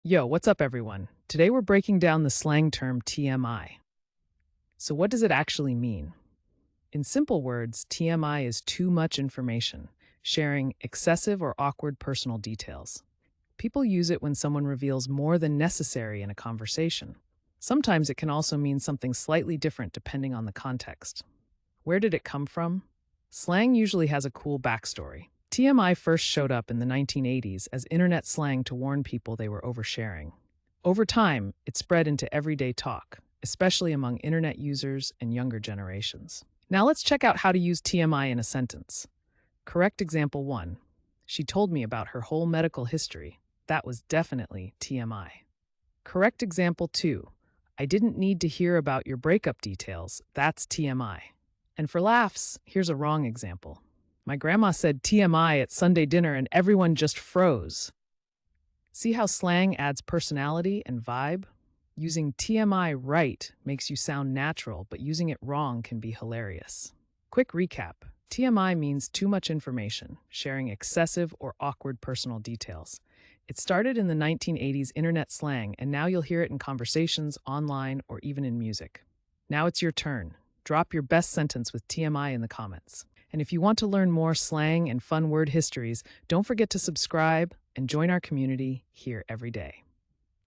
Yo, what's up, everyone? Today we're breaking down the slang term TMI. So, what does it actually mean? In simple words, TMI is too much information, sharing excessive or awkward personal details. People use it when someone reveals more than necessary in a conversation. Sometimes it can also mean something slightly different depending on the context. Where did it come from? Slang usually has a cool backstory. TMI first showed up in the 1980s as internet slang to warn people they were oversharing. Over time, it spread into everyday talk, especially among internet users and younger generations. Now let's check out how to use TMI in a sentence. Correct example 1. She told me about her whole medical history. That was definitely TMI. Correct example 2. I didn't need to hear about your breakup details. That's TMI. And for laughs, here's a wrong example. My grandma said TMI at Sunday dinner and everyone just froze. See how slang adds personality and vibe? Using TMI right makes you sound natural, but using it wrong can be hilarious. Quick recap. TMI means too much information, sharing excessive or awkward personal details. It started in the 1980s internet slang, and now you'll hear it in conversations, online, or even in music. Now it's your turn. Drop your best sentence with TMI in the comments. And if you want to learn more slang and fun word histories, don't forget to subscribe and join our community here every day.